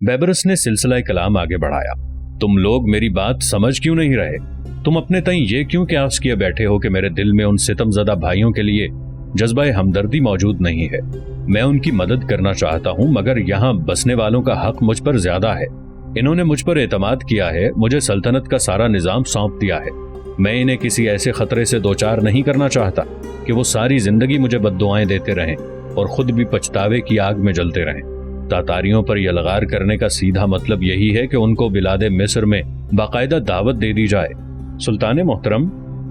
Baibars ने सिलसिला कलाम आगे बढ़ाया। तुम लोग मेरी बात समझ क्यों नहीं रहे? तुम अपने तई ये क्यों क्यास किए बैठे हो कि मेरे दिल में उन सितमज़दा भाइयों के लिए जज्बा हमदर्दी मौजूद नहीं है? मैं उनकी मदद करना चाहता हूं, मगर यहाँ बसने वालों का हक मुझ पर ज्यादा है। इन्होंने मुझ पर एतमाद किया है, मुझे सल्तनत का सारा निजाम सौंप दिया है। मैं इन्हें किसी ऐसे खतरे से दो चार नहीं करना चाहता कि वो सारी जिंदगी मुझे बद्दुआएं देते रहें और खुद भी पछतावे की आग में जलते रहें। तातारियों पर यलगार करने का सीधा मतलब यही है कि उनको बिलादे मिस्र में बाकायदा दावत दे दी जाए। सुल्तान मोहतरम,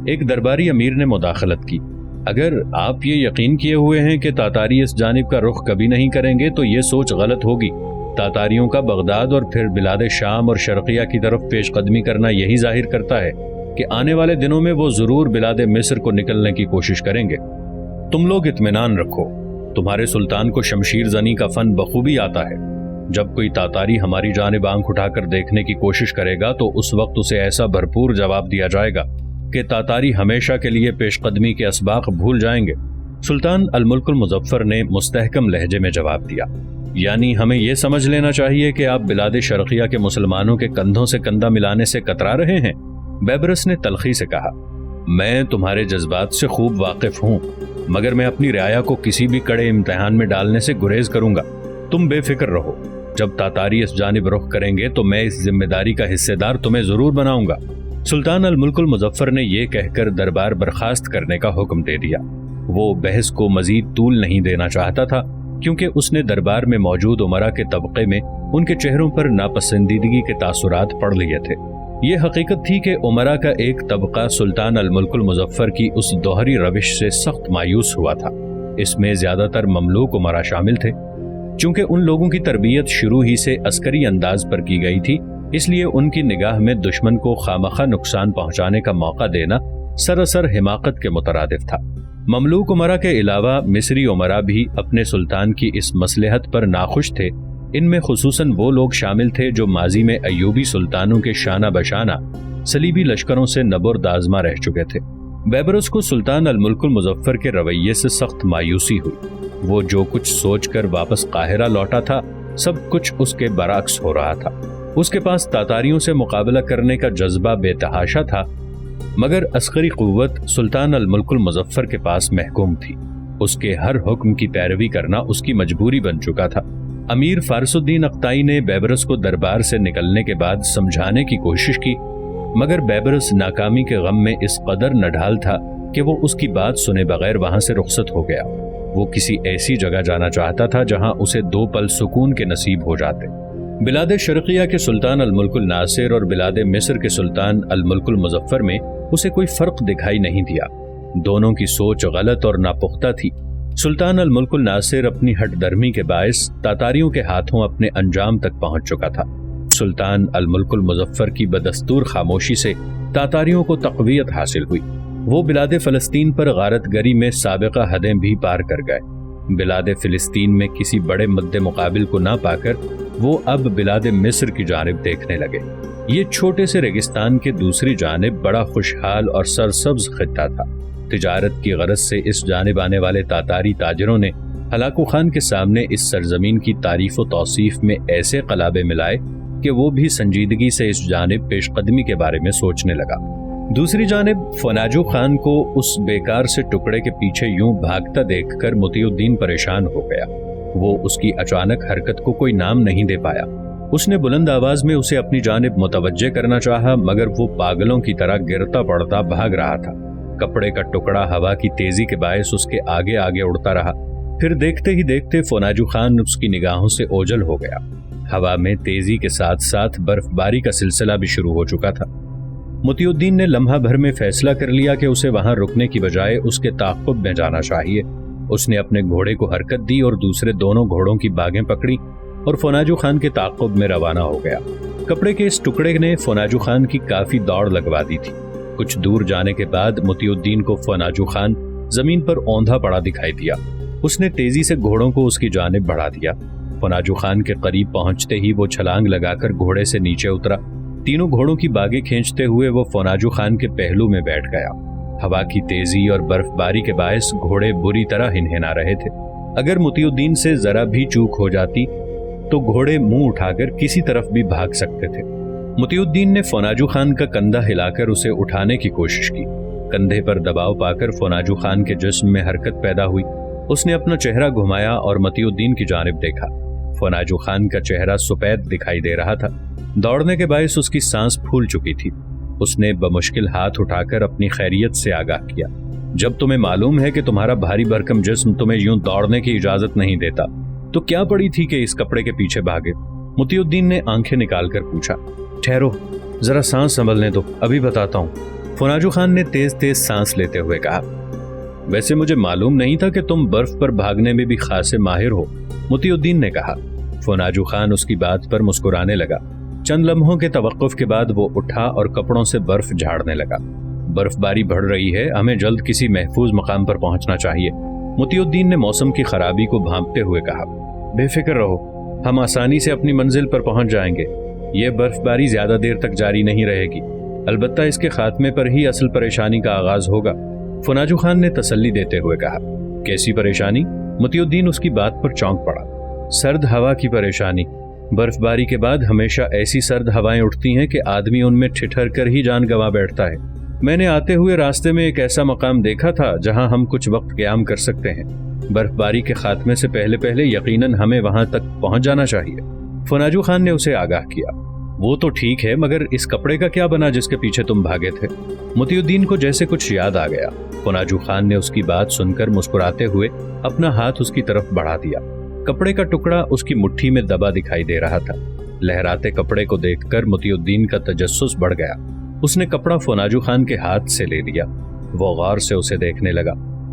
एक दरबारी अमीर ने मुदाखलत की, अगर आप ये यकीन किए हुए हैं कि तातारी इस जानिब का रुख कभी नहीं करेंगे तो ये सोच गलत होगी। तातारियों का बगदाद और फिर बिलाद शाम और शर्किया की तरफ पेशकदमी करना यही जाहिर करता है कि आने वाले दिनों में वो जरूर बिलाद मिस्र को निकलने की कोशिश करेंगे। तुम लोग इत्मीनान रखो, तुम्हारे सुल्तान को शमशीर जनी का फन बखूबी आता है। जब कोई तातारी हमारी जानिब आंख उठाकर देखने की कोशिश करेगा तो उस वक्त उसे ऐसा भरपूर जवाब दिया जाएगा कि तातारी हमेशा के लिए पेशकदमी के असबाक भूल जाएंगे। सुल्तान अल-मुल्कुल मुज़फ्फर ने मुस्तहकम लहजे में जवाब दिया, यानी हमें यह समझ लेना चाहिए कि आप बिलाद शर्किया के मुसलमानों के कंधों से कंधा मिलाने से कतरा रहे हैं। बेबरस ने तलखी से कहा, मैं तुम्हारे जज्बात से खूब वाकिफ हूँ, मगर मैं अपनी रियाया को किसी भी कड़े इम्तिहान में डालने से गुरेज करूंगा। तुम बेफिक्र रहो, जब तातारी इस जानिब रुख करेंगे तो मैं इस जिम्मेदारी का हिस्सेदार तुम्हें जरूर बनाऊंगा। सुल्तान अल-मुल्कुल मुज़फ्फर ने यह कहकर दरबार बर्खास्त करने का हुक्म दे दिया। वो बहस को मजीद तूल नहीं देना चाहता था, क्योंकि उसने दरबार में मौजूद उमरा के तबके में उनके चेहरों पर नापसंदीदगी के तासुरात पढ़ लिए थे। ये हकीकत थी कि उमरा का एक तबका सुल्तान अल-मुल्कुल मुज़फ्फर की उस दोहरी रविश से सख्त मायूस हुआ था। इसमें ज्यादातर ममलूक उमरा शामिल थे। चूंकि उन लोगों की तरबियत शुरू ही से अस्करी अंदाज पर की गई थी, इसलिए उनकी निगाह में दुश्मन को खामखा नुकसान पहुंचाने का मौका देना सरासर हिमाकत के मुतरादिफ था। ममलूक उमरा के अलावा मिस्री उमरा भी अपने सुल्तान की इस मसलहत पर नाखुश थे। इनमें खुसूसन वो लोग शामिल थे जो माजी में अयूबी सुल्तानों के शाना बशाना सलीबी लश्करों से नबुर्द आज़मा रह चुके थे। बेबरस को सुल्तान अल-मुल्कुल मुज़फ्फर के रवैये से सख्त मायूसी हुई। वो जो कुछ सोचकर वापस काहिरा लौटा था, सब कुछ उसके बरअक्स हो रहा था। उसके पास तातारियों से मुकाबला करने का जज्बा बेतहाशा था, मगर अस्करी कुव्वत सुल्तान अल-मुल्कुल मुज़फ्फर के पास महकूम थी। उसके हर हुक्म की पैरवी करना उसकी मजबूरी बन चुका था। अमीर फारसुद्दीन अख्ताई ने बेबरस को दरबार से निकलने के बाद समझाने की कोशिश की, मगर बेबरस नाकामी के गम में इस कदर नढाल था कि वो उसकी बात सुने बगैर वहां से रुखसत हो गया। वो किसी ऐसी जगह जाना चाहता था जहां उसे दो पल सुकून के नसीब हो जाते। बिलाद शर्किया के सुल्तान अल-मुल्कुल नासिर और बिलाद मिस्र के सुल्तान अल-मुल्कुल मुज़फ्फर में उसे कोई फर्क दिखाई नहीं दिया। दोनों की सोच गलत और नापुख्ता थी। सुल्तान अल-मुल्कुल नासिर अपनी हठधर्मी के बायस तातारियों के हाथों अपने अंजाम तक पहुंच चुका था। सुल्तान अल-मुल्कुल मुज़फ्फर की बदस्तूर खामोशी से तातारियों को तक़वियत हासिल हुई। वो बिलाद फ़लस्तीन पर गारतगरी में साबिक़ा हदें भी पार कर गए। बिलाद फ़िलिस्तीन में किसी बड़े मद्दे मुकाबिल को ना पाकर वो अब बिलाद मिस्र की जानिब देखने लगे। ये छोटे से रेगिस्तान के दूसरी जानिब बड़ा खुशहाल और सरसब्ज खित्ता था। तिजारत की गरज से इस जानिब आने वाले तातारी ताजरों ने हलाकू खान के सामने इस सरजमीन की तारीफ व तौसीफ में ऐसे कलाबे मिलाए कि वो भी संजीदगी से इस जानिब पेशकदमी के बारे में सोचने लगा। दूसरी जानिब फनाजू खान को उस बेकार से टुकड़े के पीछे यूं भागता देखकर मोतियुद्दीन परेशान हो गया। वो उसकी अचानक हरकत को कोई नाम नहीं दे पाया। उसने बुलंद आवाज में उसे अपनी जानिब मुतवज्जे करना चाहा, मगर वो पागलों की तरह गिरता पड़ता भाग रहा था। कपड़े का टुकड़ा हवा की तेजी के बायस उसके आगे आगे उड़ता रहा। फिर देखते ही देखते फनाजू खान उसकी निगाहों से ओझल हो गया। हवा में तेजी के साथ साथ बर्फबारी का सिलसिला भी शुरू हो चुका था। मोतियुद्दीन ने लम्हा भर में फैसला कर लिया कि उसे वहां रुकने की बजाय उसके ताक़ुब में जाना चाहिए। उसने अपने घोड़े को हरकत दी और दूसरे दोनों घोड़ों की बागें पकड़ी और फनाजू खान के ताक़ुब में रवाना हो गया। कपड़े के इस टुकड़े ने फनाजू खान की काफी दौड़ लगवा दी थी। कुछ दूर जाने के बाद मोतियुद्दीन को फनाजू खान जमीन पर औंधा पड़ा दिखाई दिया। उसने तेजी से घोड़ों को उसकी जानिब बढ़ा दिया। फनाजू खान के करीब पहुंचते ही वो छलांग लगाकर घोड़े से नीचे उतरा। तीनों घोड़ों की बागें खींचते हुए वो फनाजू खान के पहलू में बैठ गया। हवा की तेजी और बर्फबारी के बायस घोड़े बुरी तरह हिनहिना रहे थे। अगर मोतियुद्दीन से जरा भी चूक हो जाती तो घोड़े मुंह उठाकर किसी तरफ भी भाग सकते थे। मोतियुद्दीन ने फोनाजू खान का कंधा हिलाकर उसे उठाने की कोशिश की। कंधे पर दबाव पाकर फोनाजू खान के जिस्म में हरकत पैदा हुई। उसने अपना चेहरा घुमाया और मोतियुद्दीन की जानिब देखा। फोनाजू खान का चेहरा सफेद दिखाई दे रहा था। दौड़ने के बायस उसकी सांस फूल चुकी थी। उसने बमुश्किल हाथ उठाकर अपनी खैरियत से आगाह किया। जब तुम्हें मालूम है कि तुम्हारा भारी भरकम जिस्म तुम्हें यूं दौड़ने की इजाजत नहीं देता, तो क्या पड़ी थी कि इस कपड़े के पीछे भागे? मोतियुद्दीन ने आंखें निकालकर पूछा। ठहरो, जरा सांस संभलने दो, अभी बताता हूँ। फोनाजू खान ने तेज तेज सांस लेते हुए कहा। वैसे मुझे मालूम नहीं था कि तुम बर्फ पर भागने में भी खासे माहिर हो, मोतियुद्दीन ने कहा। फोनाजू खान उसकी बात पर मुस्कुराने लगा। चंद लम्हों के तवक्कुफ के बाद वो उठा और कपड़ों से बर्फ झाड़ने लगा। बर्फबारी बढ़ रही है, हमें जल्द किसी महफूज मकाम पर पहुंचना चाहिए, मोतियुद्दीन ने मौसम की खराबी को भांपते हुए कहा। बेफिक्र रहो, हम आसानी से अपनी मंजिल पर पहुंच जाएंगे। ये बर्फबारी ज्यादा देर तक जारी नहीं रहेगी, अलबत्ता इसके खात्मे पर ही असल परेशानी का आगाज होगा, फोनाजू खान ने तसल्ली देते हुए कहा। कैसी परेशानी? मोतियुद्दीन उसकी बात पर चौंक पड़ा। सर्द हवा की परेशानी। बर्फबारी के बाद हमेशा ऐसी सर्द हवाएं उठती हैं कि आदमी उनमें ठिठर कर ही जान गंवा बैठता है। मैंने आते हुए रास्ते में एक ऐसा मकाम देखा था जहां हम कुछ वक्त क़याम कर सकते हैं। बर्फबारी के खात्मे से पहले पहले यकीनन हमें वहां तक पहुंच जाना चाहिए, फोनाजू खान ने उसे आगाह किया। वो तो ठीक है, मगर इस कपड़े का क्या बना जिसके पीछे तुम भागे थे? मोतियुद्दीन को जैसे कुछ याद आ गया। फोनाजू खान ने उसकी बात सुनकर मुस्कुराते हुए अपना हाथ उसकी तरफ बढ़ा दिया। कपड़े का टुकड़ा उसकी मुट्ठी में दबा दिखाई दे रहा था। लहराते कपड़े को देखकर मोतियुद्दीन का तजस्सुस बढ़ गया। उसने कपड़ा फोनाजू खान के हाथ से ले लिया। वो गौर से उसे देखने लगा।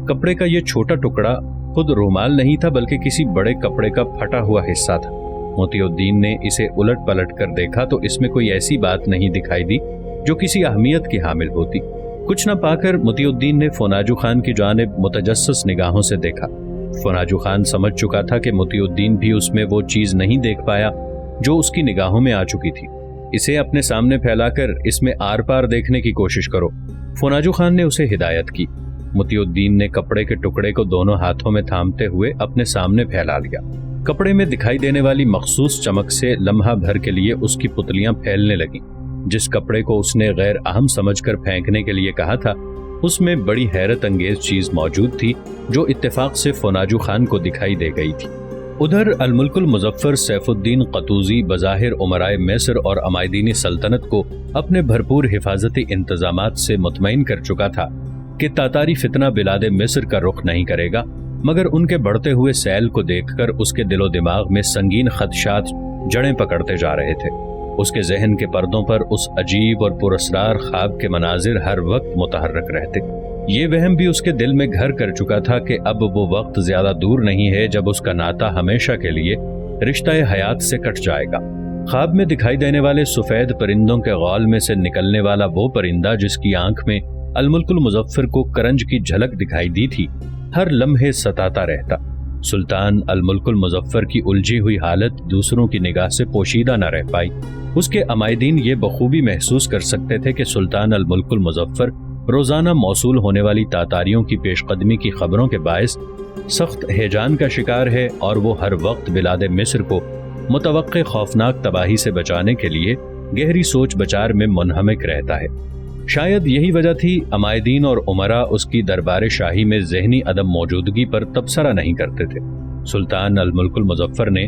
कपड़े का ये छोटा टुकड़ा खुद रुमाल नहीं था, बल्कि किसी बड़े कपड़े का फटा हुआ हिस्सा था। मोतियुद्दीन ने इसे उलट पलट कर देखा तो इसमें कोई ऐसी बात नहीं दिखाई दी जो किसी अहमियत की हामिल होती। कुछ न पाकर मोतियुद्दीन ने फोनाजू खान की जानिब मुतजस्सिस निगाहों से देखा। फोनाजू खान समझ चुका था कि मोतियुद्दीन भी उसमें वो चीज नहीं देख पाया जो उसकी निगाहों में आ चुकी थी। इसे अपने सामने फैलाकर इसमें आर पार देखने की कोशिश करो, फोनाजू खान ने उसे हिदायत की। मोतियुद्दीन ने कपड़े के टुकड़े को दोनों हाथों में थामते हुए अपने सामने फैला लिया। कपड़े में दिखाई देने वाली मखसूस चमक से लम्हा भर के लिए उसकी पुतलियां फैलने लगीं। जिस कपड़े को उसने गैर अहम समझकर फेंकने के लिए कहा था, उसमें बड़ी हैरत अंगेज चीज मौजूद थी जो इत्तेफाक से फोनाजू खान को दिखाई दे गई थी। उधर अल-मुल्कुल मुज़फ़्फ़र सैफुद्दीन क़तूज़ी बज़ाहिर उमराए मिस्र और अमायदीनी सल्तनत को अपने भरपूर हिफाजती इंतजामात से मुतमईन कर चुका था कि तातारी फितना बिलादे मिस्र का रुख नहीं करेगा, मगर उनके बढ़ते हुए सैल को देखकर उसके दिलो दिमाग में संगीन खदशात जड़ें पकड़ते जा रहे थे। उसके जहन के पर्दों पर उस अजीब और पुरस्रार ख्वाब के मनाजिर हर वक्त मुतहर्रक रहते। ये वहम भी उसके दिल में घर कर चुका था कि अब वो वक्त ज्यादा दूर नहीं है जब उसका नाता हमेशा के लिए रिश्ता-ए हयात से कट जाएगा। ख्वाब में दिखाई देने वाले सफेद परिंदों के गौल में से निकलने वाला वो परिंदा जिसकी आंख में अल-मुल्कुल मुज़फ़्फ़र को करंज की झलक दिखाई दी थी, हर लम्हे सताता रहता। सुल्तान अल-मुल्कुल मुज़फ़्फ़र की उलझी हुई हालत दूसरों की निगाह से पोशीदा न रह पाई। उसके अमायदीन ये बखूबी महसूस कर सकते थे कि सुल्तान अल-मुल्कुल मुज़फ़्फ़र रोजाना मौसूल होने वाली तातारियों की पेशकदमी की खबरों के बायस सख्त हेजान का शिकार है और वो हर वक्त बिलादे मिस्र को मुतवक्के खौफनाक तबाही से बचाने के लिए गहरी सोच विचार में मुनहमिक रहता है। शायद यही वजह थी अमायदीन और उमरा उसकी दरबार शाही में ज़हनी अदम मौजूदगी पर तबसरा नहीं करते थे। सुल्तान अल-मुल्कुल मुज़फ़्फ़र ने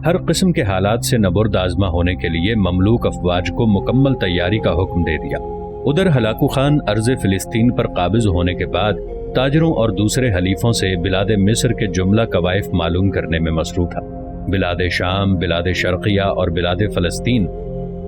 हर किस्म के हालात से नबुर्द आज़मा होने के लिए ममलूक अफवाज को मुकम्मल तैयारी का हुक्म दे दिया। उधर हलाकू खान अर्ज़ फ़िलिस्तीन पर काबिज होने के बाद ताजरों और दूसरे हलीफों से बिलादे मिस्र के जुमला कवाइफ मालूम करने में मसरूफ़ था। बिलादे शाम, बिलादे शर्क़िया और बिलादे फ़लस्तीन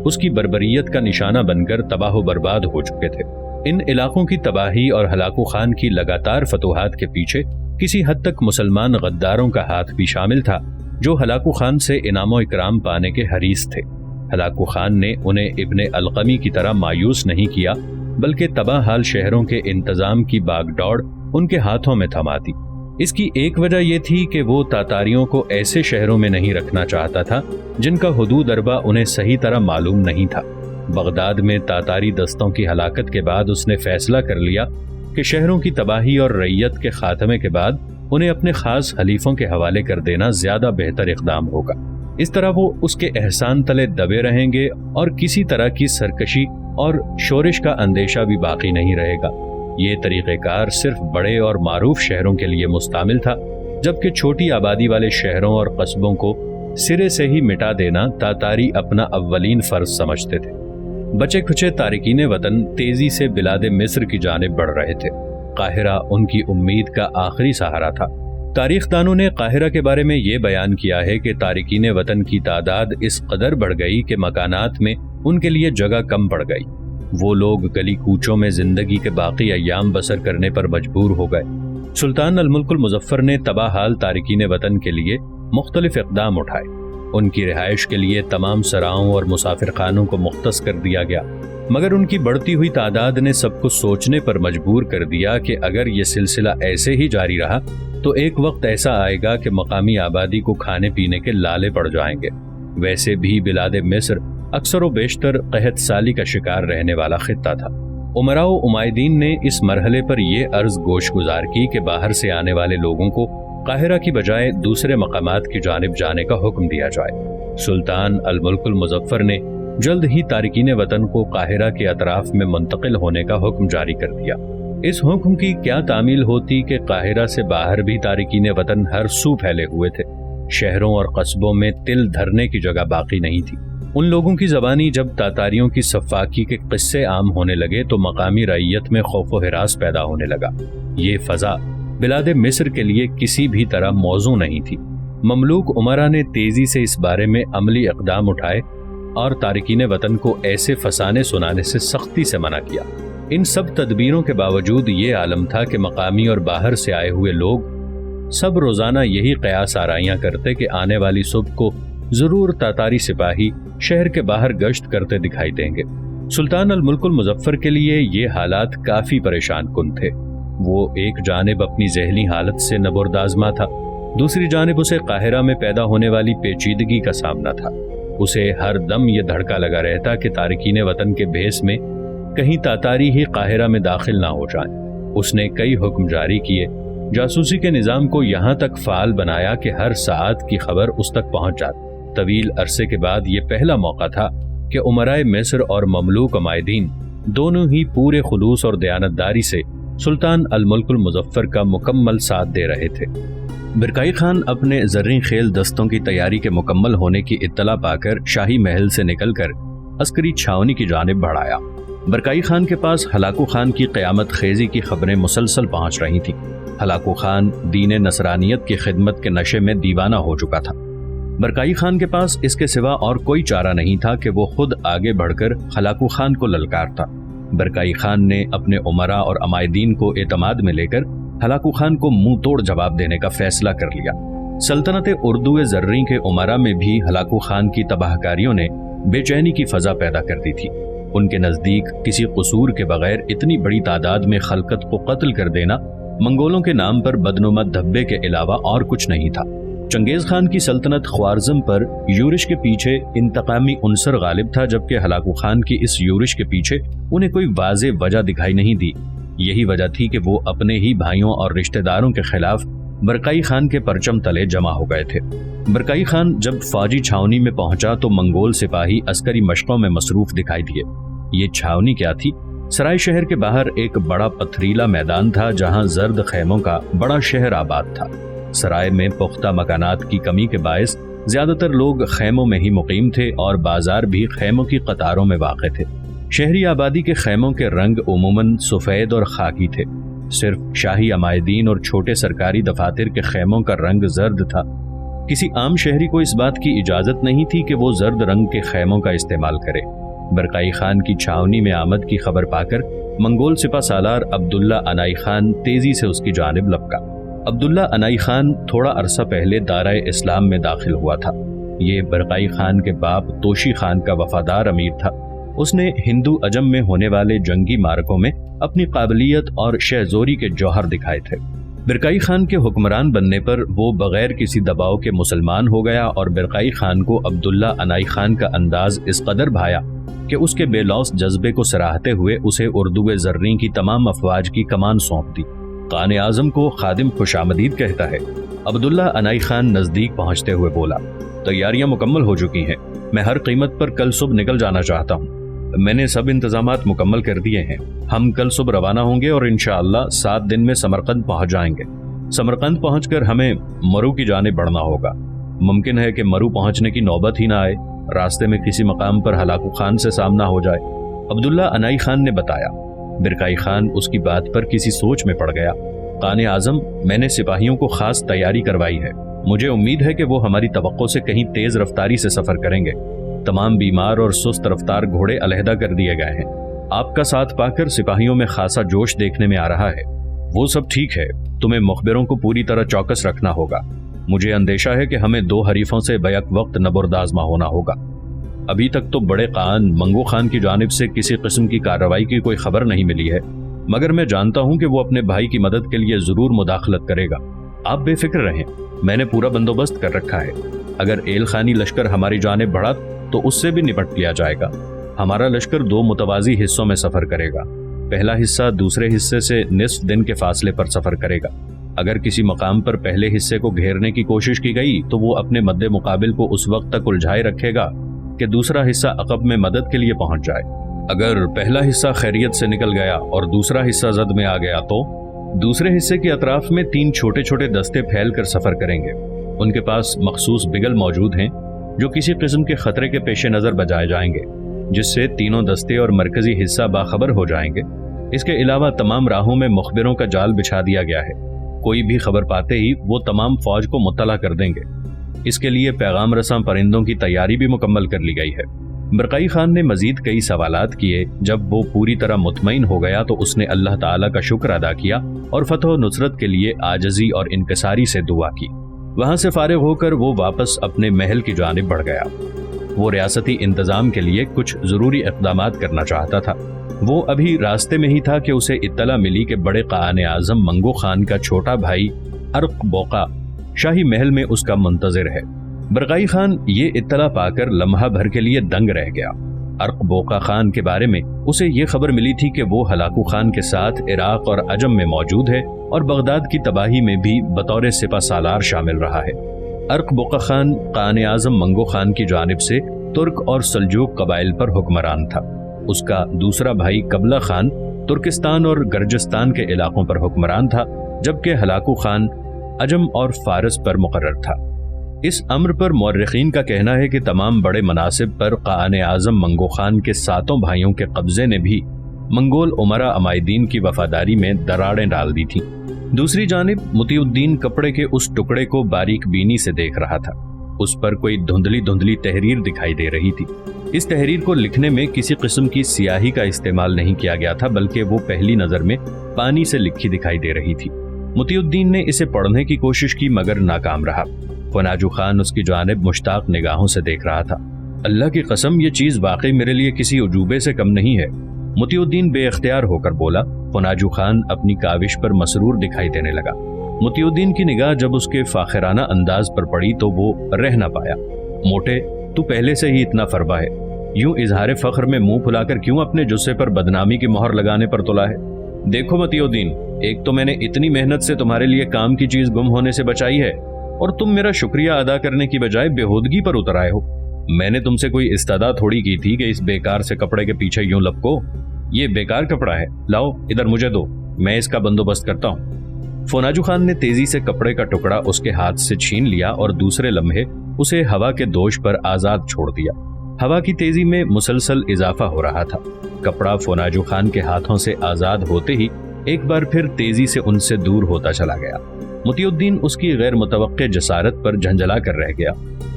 उसकी बर्बरियत का निशाना बनकर तबाह बर्बाद हो चुके थे। इन इलाकों की तबाही और हलाकू खान की लगातार फतूहात के पीछे किसी हद तक मुसलमान गद्दारों का हाथ भी शामिल था जो हलाकू खान से इनामो इकराम पाने के हरीस थे। हलाकू खान ने उन्हें इब्ने अलक़मी की तरह मायूस नहीं किया, बल्कि तबाह हाल शहरों के इंतजाम की बागडौड़ उनके हाथों में थमा दी। इसकी एक वजह यह थी कि वो तातारियों को ऐसे शहरों में नहीं रखना चाहता था जिनका हुदूद अरबा उन्हें सही तरह मालूम नहीं था। बगदाद में तातारी दस्तों की हलाकत के बाद उसने फैसला कर लिया कि शहरों की तबाही और रैयत के खात्मे के बाद उन्हें अपने खास हलीफों के हवाले कर देना ज्यादा बेहतर इक़दाम होगा। اس طرح وہ اس کے احسان تلے دبے رہیں گے اور کسی طرح کی سرکشی اور شورش کا اندیشہ بھی باقی نہیں رہے گا۔ یہ طریقہ کار صرف بڑے اور معروف شہروں کے لیے مستعمل تھا، جبکہ چھوٹی آبادی والے شہروں اور قصبوں کو سرے سے ہی مٹا دینا تاتاری اپنا اولین فرض سمجھتے تھے۔ بچے کھچے تارکین وطن تیزی سے بلاد مصر کی جانب بڑھ رہے تھے۔ قاہرہ ان کی امید کا آخری سہارا تھا۔ تاریخ دانوں نے قاہرہ کے بارے میں یہ بیان کیا ہے کہ تارکین وطن کی تعداد اس قدر بڑھ گئی کہ مکانات میں ان کے لیے جگہ کم پڑ گئی۔ وہ لوگ گلی کوچوں میں زندگی کے باقی ایام بسر کرنے پر مجبور ہو گئے۔ سلطان الملک المظفر نے تباہ حال تارکین وطن کے لیے مختلف اقدام اٹھائے۔ ان کی رہائش کے لیے تمام سراؤں اور مسافر خانوں کو مختص کر دیا گیا، مگر ان کی بڑھتی ہوئی تعداد نے سب کو سوچنے پر مجبور کر دیا کہ اگر یہ سلسلہ ایسے ہی جاری رہا تو ایک وقت ایسا آئے گا کہ مقامی آبادی کو کھانے پینے کے لالے پڑ جائیں گے۔ ویسے بھی بلاد مصر اکثر و بیشتر قحط سالی کا شکار رہنے والا خطہ تھا۔ امراء و عمائدین نے اس مرحلے پر یہ عرض گوش گزار کی کہ باہر سے آنے والے لوگوں کو قاہرہ کی بجائے دوسرے مقامات کی جانب جانے کا حکم دیا جائے۔ سلطان الملک المظفر نے جلد ہی تارکین وطن کو قاہرہ کے اطراف میں منتقل ہونے کا حکم جاری کر دیا۔ اس حکم کی کیا تعمیل ہوتی کہ قاہرہ سے باہر بھی تارکین وطن ہر سو پھیلے ہوئے تھے۔ شہروں اور قصبوں میں تل دھرنے کی جگہ باقی نہیں تھی۔ ان لوگوں کی زبانی جب تاتاریوں کی سفاکی کے قصے عام ہونے لگے تو مقامی رعیت میں خوف و ہراس پیدا ہونے لگا۔ یہ فضا بلاد مصر کے لیے کسی بھی طرح موزوں نہیں تھی۔ مملوک امراء نے تیزی سے اس بارے میں عملی اقدام اٹھائے اور تارکین وطن کو ایسے فسانے سنانے سے سختی سے منع کیا۔ ان سب تدبیروں کے باوجود یہ عالم تھا کہ مقامی اور باہر سے آئے ہوئے لوگ سب روزانہ یہی قیاس آرائیاں کرتے کہ آنے والی صبح کو ضرور تاتاری سپاہی شہر کے باہر گشت کرتے دکھائی دیں گے۔ سلطان الملک المظفر کے لیے یہ حالات کافی پریشان کن تھے۔ وہ ایک جانب اپنی ذہنی حالت سے نبردآزما تھا، دوسری جانب اسے قاہرہ میں پیدا ہونے والی پیچیدگی کا سامنا تھا۔ اسے ہر دم یہ دھڑکا لگا رہتا کہ تارکین وطن کے بھیس میں کہیں تاتاری ہی قاہرہ میں داخل نہ ہو جائیں۔ اس نے کئی حکم جاری کیے، جاسوسی کے نظام کو یہاں تک فعال بنایا کہ ہر ساعت کی خبر اس تک پہنچ جاتی۔ طویل عرصے کے بعد یہ پہلا موقع تھا کہ امراء مصر اور مملوک عمائدین دونوں ہی پورے خلوص اور دیانتداری سے سلطان الملک المظفر کا مکمل ساتھ دے رہے تھے۔ برکائی خان اپنے زرین خیل دستوں کی تیاری کے مکمل ہونے کی اطلاع پا کر شاہی محل سے نکل کر عسکری چھاونی کی جانب بڑھایا۔ برکائی خان کے پاس ہلاکو خان کی قیامت خیزی کی خبریں مسلسل پہنچ رہی تھیں۔ ہلاکو خان دین نصرانیت کی خدمت کے نشے میں دیوانہ ہو چکا تھا۔ برکائی خان کے پاس اس کے سوا اور کوئی چارہ نہیں تھا کہ وہ خود آگے بڑھ کر ہلاکو خان کو للکارتا۔ برکائی خان نے اپنے امراء اور عمائدین کو اعتماد میں لے کر ہلاکو خان کو منہ توڑ جواب دینے کا فیصلہ کر لیا۔ سلطنت اردو زریں کے امراء میں بھی ہلاکو خان کی تباہ کاریوں نے بے چینی کی فضا پیدا کر دی تھی۔ ان کے نزدیک کسی قصور کے بغیر اتنی بڑی تعداد میں خلقت کو قتل کر دینا منگولوں کے نام پر بدنما دھبے کے علاوہ اور کچھ نہیں تھا۔ چنگیز خان کی سلطنت خوارزم پر یورش کے پیچھے انتقامی عنصر غالب تھا، جبکہ ہلاکو خان کی اس یورش کے پیچھے انہیں کوئی واضح وجہ دکھائی نہیں دی۔ یہی وجہ تھی کہ وہ اپنے ہی بھائیوں اور رشتہ داروں کے خلاف برکائی خان کے پرچم تلے جمع ہو گئے تھے۔ برکائی خان جب فوجی چھاونی میں پہنچا تو منگول سپاہی عسکری مشقوں میں مصروف دکھائی دیے۔ یہ چھاونی کیا تھی؟ سرائے شہر کے باہر ایک بڑا پتھریلا میدان تھا جہاں زرد خیموں کا بڑا شہر آباد تھا۔ سرائے میں پختہ مکانات کی کمی کے باعث زیادہ تر لوگ خیموں میں ہی مقیم تھے اور بازار بھی خیموں کی قطاروں میں واقع تھے۔ شہری آبادی کے خیموں کے رنگ عموماً سفید اور خاکی تھے۔ صرف شاہی عمائدین اور چھوٹے سرکاری دفاتر کے خیموں کا رنگ زرد تھا۔ کسی عام شہری کو اس بات کی اجازت نہیں تھی کہ وہ زرد رنگ کے خیموں کا استعمال کرے۔ برکائی خان کی چھاونی میں آمد کی خبر پا کر منگول سپہ سالار عبداللہ عنائی خان تیزی سے اس کی جانب لپکا۔ عبداللہ عنائی خان تھوڑا عرصہ پہلے دارائے اسلام میں داخل ہوا تھا۔ یہ برکائی خان کے باپ توشی خان کا وفادار امیر تھا۔ اس نے ہندو عجم میں ہونے والے جنگی معرکوں میں اپنی قابلیت اور شہزوری کے جوہر دکھائے تھے۔ برکائی خان کے حکمران بننے پر وہ بغیر کسی دباؤ کے مسلمان ہو گیا اور برکائی خان کو عبداللہ عنائی خان کا انداز اس قدر بھایا کہ اس کے بے لوث جذبے کو سراہتے ہوئے اسے اردو زریں کی تمام افواج کی کمان سونپ دی۔ قائد اعظم کو خادم خوش آمدید کہتا ہے۔ عبداللہ عنائی خان نزدیک پہنچتے ہوئے بولا، तैयारियां मुकम्मल हो चुकी हैं। मैं हर कीमत पर कल सुबह निकल जाना चाहता हूँ। मैंने सब इंतजामात मुकम्मल कर दिए हैं। हम कल सुबह रवाना होंगे और इंशाअल्लाह 7 दिन में समरकंद पहुंच जाएंगे। समरकंद पहुंचकर हमें मरू की जानिब बढ़ना होगा। मुमकिन है कि मरू पहुंचने की नौबत ही ना आए, रास्ते में किसी मकाम पर हलाकू खान से सामना हो जाए। अब्दुल्ला अनाई खान ने बताया। बिरकाई खान उसकी बात पर किसी सोच में पड़ गया। काने आजम, मैंने सिपाहियों को खास तैयारी करवाई है। मुझे उम्मीद है कि वो हमारी तवक्को से कहीं तेज रफ्तारी से सफर करेंगे। तमाम बीमार और सुस्त रफ्तार घोड़े अलहदा कर दिए गए हैं। आपका साथ पाकर सिपाहियों में खासा जोश देखने में आ रहा है। वो सब ठीक है, तुम्हें मुखबिरों को पूरी तरह चौकस रखना होगा। मुझे अंदेशा है कि हमें 2 हरीफों से बैक वक्त नबरदाजमा होना होगा। अभी तक तो बड़े कान मंगो खान की जानिब से किसी किस्म की कार्रवाई की कोई खबर नहीं मिली है, मगर मैं जानता हूं कि वो अपने भाई की मदद के लिए जरूर मुदाखलत करेगा। आप बेफिक्र रहें, मैंने पूरा बंदोबस्त कर रखा है। अगर एल खानी लश्कर हमारी जानिब बढ़ा तो उससे भी निपट लिया जाएगा। हमारा लश्कर 2 मुतवाजी हिस्सों में सफर करेगा। पहला हिस्सा दूसरे हिस्से से निस्फ दिन के फासले पर सफर करेगा। अगर किसी मकाम पर पहले हिस्से को घेरने की कोशिश की गई तो वो अपने मद्दे मुकाबिल को उस वक्त तक उलझाए रखेगा कि दूसरा हिस्सा अकब में मदद के लिए पहुंच जाए। अगर पहला हिस्सा खैरियत से निकल गया और दूसरा हिस्सा जद में आ गया तो दूसरे हिस्से के अतराफ में 3 छोटे छोटे दस्ते फैल कर सफर करेंगे। उनके पास मखसूस बिगल मौजूद हैं जो किसी किस्म के खतरे के पेश नजर बजाए जाएंगे, जिससे तीनों दस्ते और मरकजी हिस्सा बाखबर हो जाएंगे। इसके अलावा तमाम राहों में मुखबिरों का जाल बिछा दिया गया है। कोई भी खबर पाते ही वो तमाम फौज को मुत्तला कर देंगे। इसके लिए पैगाम रसां परिंदों की तैयारी भी मुकम्मल कर ली गई है। बिरकाई खान ने मजीद कई सवालात किए। जब वो पूरी तरह मुतमईन हो गया तो उसने अल्लाह ताला का शुक्र अदा किया और फतह और नुसरत के लिए आजजी और इनकसारी से दुआ की। वहां से फारिग होकर वो वापस अपने महल की जानिब बढ़ गया। वो रियासती इंतजाम के लिए कुछ जरूरी इक़दामात करना चाहता था। वो अभी रास्ते में ही था कि उसे इत्तला मिली कि बड़े काने आजम मंगो खान का छोटा भाई अर्क बोका शाही महल में उसका मुंतजिर है। बिरकाई खान ये इत्तला पाकर लम्हा भर के लिए दंग रह गया। अर्क बोका खान के बारे में उसे ये खबर मिली थी कि वो हलाकू खान के साथ इराक और अजम में मौजूद है और बगदाद की तबाही में भी बतौर सिपा सालार शामिल रहा है। अर्क बोका खान काने आजम मंगो खान की जानिब से तुर्क और सल्जूक कबाइल पर हुक्मरान था। उसका दूसरा भाई कबला खान तुर्किस्तान और गर्जिस्तान के इलाकों पर हुक्मरान था, जबकि हलाकू खान अजम और फारस पर मुकर्रर था। इस अम्र पर मौर्रिखीन का कहना है कि तमाम बड़े मनासिब पर काने आजम मंगो खान के 7 भाइयों के कब्जे ने भी मंगोल उमरा अमायदीन की वफादारी में दरारें डाल दी थी। दूसरी जानिब मुतीउद्दीन कपड़े के उस टुकड़े को बारीक बीनी से देख रहा था। उस पर कोई धुंधली धुंधली तहरीर दिखाई दे रही थी। इस तहरीर को लिखने में किसी किस्म की सियाही का इस्तेमाल नहीं किया गया था, बल्कि वो पहली नजर में पानी से लिखी दिखाई दे रही थी। मुतीउद्दीन ने इसे पढ़ने की कोशिश की मगर नाकाम रहा। फनाजू खान उसकी जानिब मुश्ताक निगाहों से देख रहा था। अल्लाह की कसम, ये चीज वाकई मेरे लिए किसी उजूबे से कम नहीं है, मुतीउद्दीन बेख्तियार होकर बोला। फनाजू खान अपनी काविश पर मसरूर दिखाई देने लगा। मुतीउद्दीन की निगाह जब उसके फाखिराना अंदाज पर पड़ी तो वो रह न पाया। मोटे, तू पहले से ही इतना फरबा है, यूं इजहार फख्र में मुंह फुलाकर क्यों अपने जुस्से पर बदनामी की मोहर लगाने पर तुला है? देखो मुतीउद्दीन, एक तो मैंने इतनी मेहनत से तुम्हारे लिए काम की चीज गुम होने से बचाई है और तुम मेरा शुक्रिया अदा करने की बजाय बेहूदगी पर उतर आए हो। मैंने तुमसे कोई इस्तिदा थोड़ी की थी कि इस बेकार से कपड़े के पीछे यूं लपको। ये बेकार कपड़ा है, लाओ इधर मुझे दो, मैं इसका बंदोबस्त करता हूँ। फनाजू खान ने तेजी से कपड़े का टुकड़ा उसके हाथ से छीन लिया और दूसरे लम्हे उसे हवा के दोष पर आजाद छोड़ दिया। हवा की तेजी में मुसलसल इजाफा हो रहा था। कपड़ा फनाजू खान के हाथों से आजाद होते ही एक बार फिर तेजी से उनसे दूर होता चला गया। मुतीउद्दीन उसकी गैर मुतवक्के जसारत पर झंझला कर रह गया।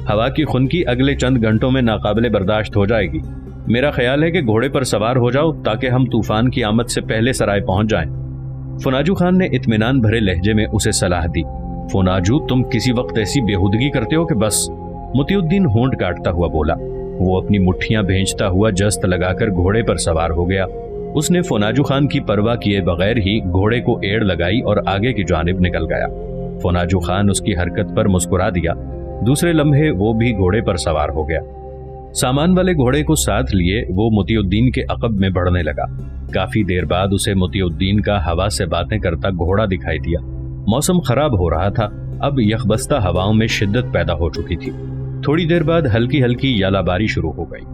हवा की खुनकी अगले चंद घंटों में नाकाबिले बर्दाश्त हो जाएगी। मेरा ख्याल है कि घोड़े पर सवार हो जाओ ताकि हम तूफान की आमद से पहले सराय पहुंच जाएं। फनाजू खान ने इत्मीनान भरे लहजे में उसे सलाह दी। फनाजू, तुम किसी वक्त ऐसी बेहुदगी करते हो कि बस। मुतीउद्दीन होंठ काटता हुआ बोला। वो अपनी मुट्ठियां भेंचता हुआ जस्त लगाकर घोड़े पर सवार हो गया। उसने फनाजू खान की परवाह किए बगैर ही घोड़े को एड़ लगाई और आगे की जानिब निकल गया। फनाजू खान उसकी हरकत पर मुस्कुरा दिया। दूसरे लम्हे वो भी घोड़े पर सवार हो गया। सामान वाले घोड़े को साथ लिए वो मुतीउद्दीन के अकब में बढ़ने लगा। काफी देर बाद उसे मुतीउद्दीन का हवा से बातें करता घोड़ा दिखाई दिया। मौसम खराब हो रहा था। अब यखबस्ता हवाओं में शिद्दत पैदा हो चुकी थी। थोड़ी देर बाद हल्की हल्की यालाबारी शुरू हो गई।